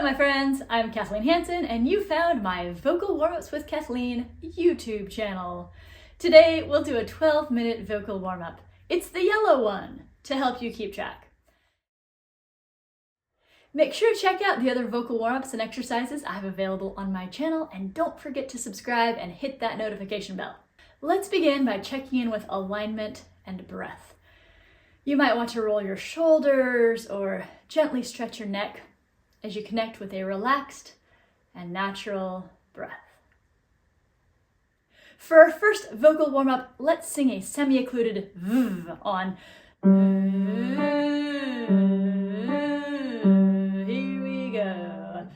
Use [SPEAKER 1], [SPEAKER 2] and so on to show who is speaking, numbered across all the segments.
[SPEAKER 1] my friends, I'm Kathleen Hansen, and you found my Vocal Warmups with Kathleen YouTube channel. Today, we'll do a 12-minute vocal warm-up. It's the yellow one, to help you keep track. Make sure to check out the other vocal warm-ups and exercises I have available on my channel, and don't forget to subscribe and hit that notification bell. Let's begin by checking in with alignment and breath. You might want to roll your shoulders or gently stretch your neck as you connect with a relaxed and natural breath. For our first vocal warm-up, let's sing a semi-occluded V on. Here we go.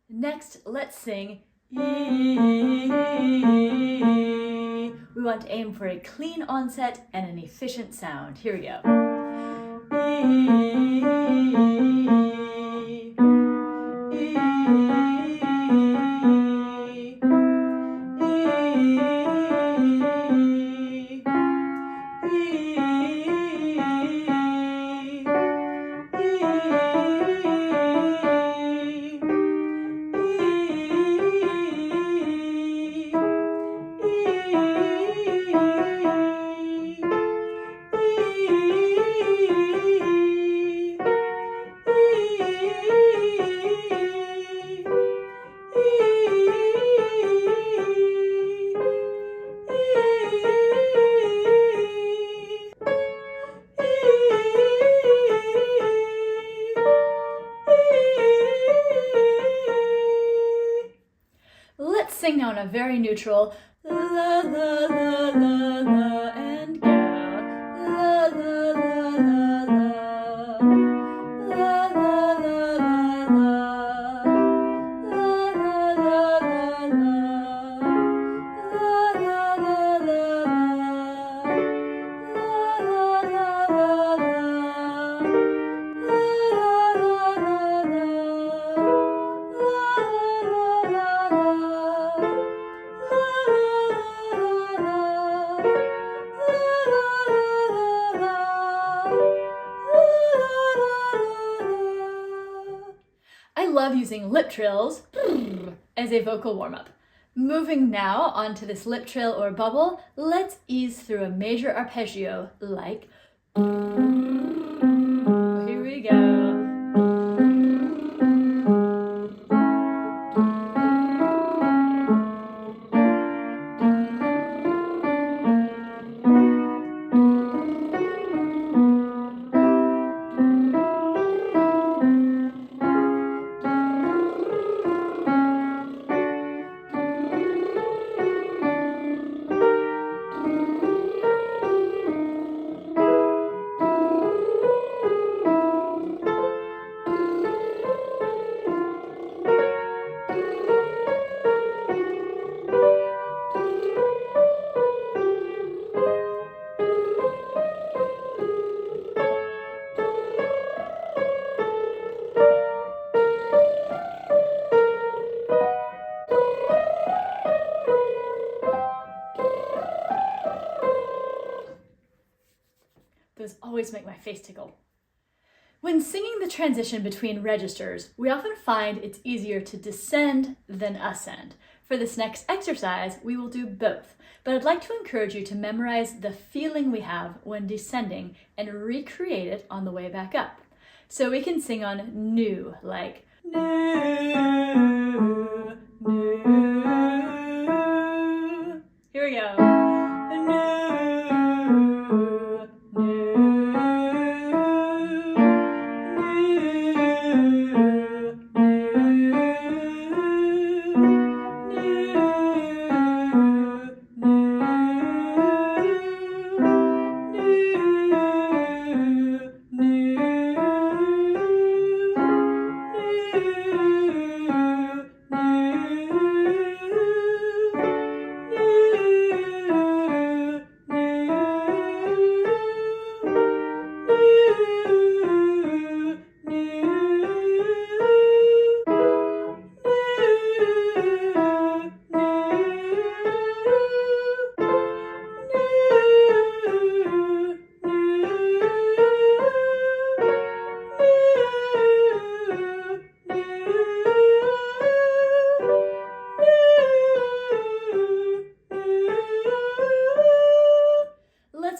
[SPEAKER 1] Next, let's sing E. We want to aim for a clean onset and an efficient sound. Here we go. Let's sing now in a very neutral la la la la la and go. La la la la la. La la la la la. La la la la la. La la la la la. La la la la la. La la la la la. I love using lip trills as a vocal warm-up. Moving now onto this lip trill or bubble, let's ease through a major arpeggio like. Here we go. Those always make my face tickle. When singing the transition between registers, we often find it's easier to descend than ascend. For this next exercise, we will do both, but I'd like to encourage you to memorize the feeling we have when descending and recreate it on the way back up. So we can sing on new, like new, new. Here we go.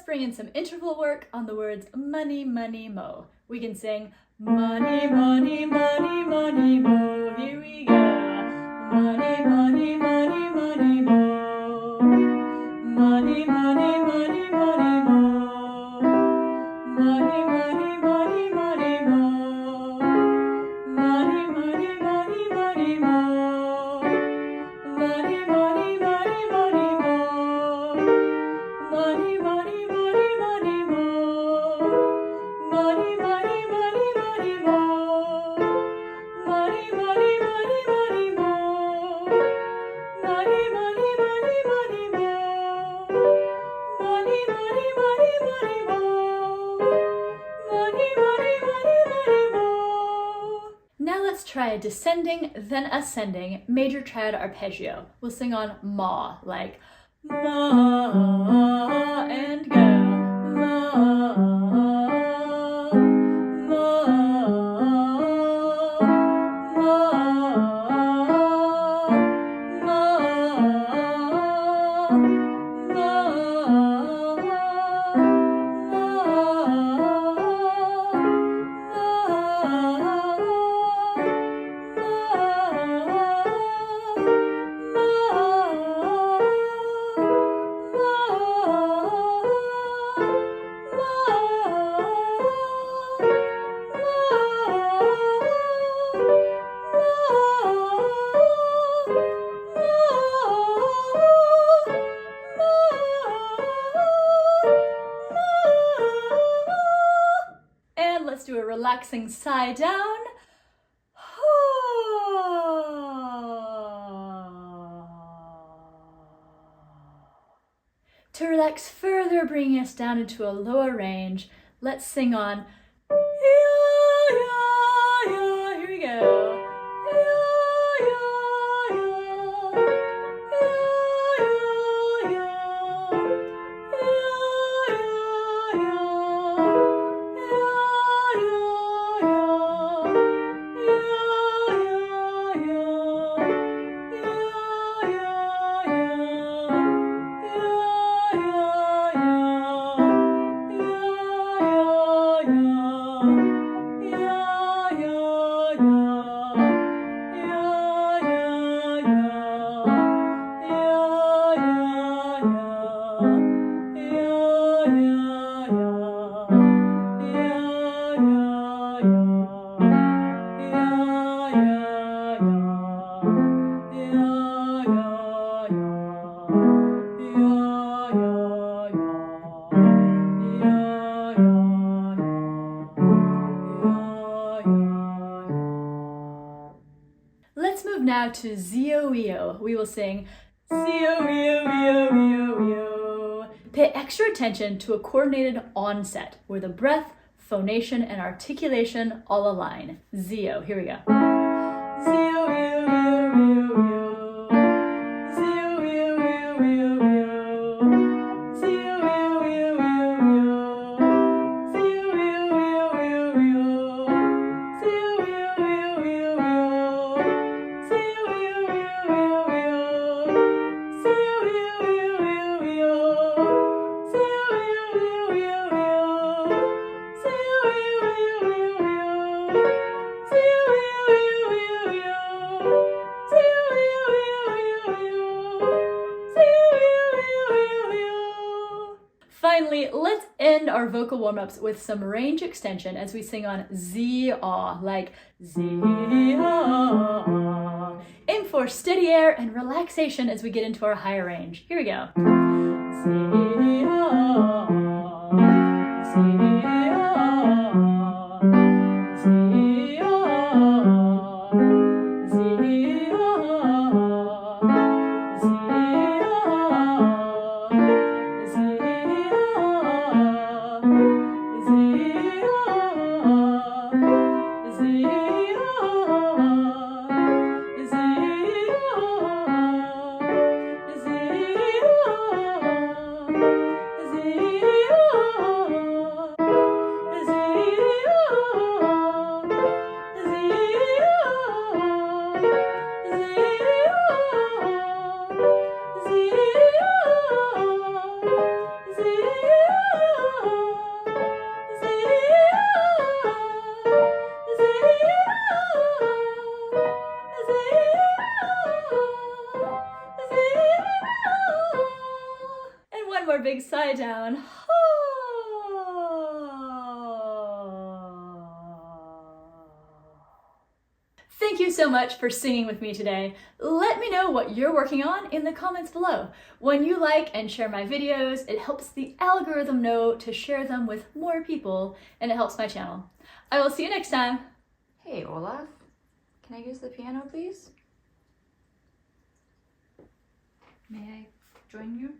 [SPEAKER 1] Bring in some interval work on the words money, money, mo. We can sing money, money, money, money, mo. Here we go. Money, money, money, money, mo. Money, money, money, money, mo. Money, money, money, money, mo. Money, money, money, money, mo. Money, money, money, money, mo. Money, money, money, money, mo. Money, money, money, money, mo. Money, money, money, money, mo. Money, money, money, money, mo. Money, money, money, money, mo. Money, money, money, money, mo. Now let's try a descending, then ascending major triad arpeggio. We'll sing on ma, like ma and go. Ma, ma, ma, and let's do a relaxing sigh down. To relax further, bringing us down into a lower range, let's sing on here we go. Let's move now to zio-io. We will sing zio-io-io-io-io. Pay extra attention to a coordinated onset where the breath, phonation, and articulation all align. Zio, here we go. Zio-io-io-io-io. Zio-io-io-io-io. Zio-io-io-io-io. our vocal warm-ups with some range extension as we sing on Z-ah, like Z-ah. Aim for steady air and relaxation as we get into our higher range. Here we go. Z-ah, Z-ah, And one more big sigh down. Thank you so much for singing with me today. Let me know what you're working on in the comments below. When you like and share my videos, it helps the algorithm know to share them with more people, and it helps my channel. I will see you next time.
[SPEAKER 2] Hey, Olaf, can I use the piano, please?
[SPEAKER 1] May I join you?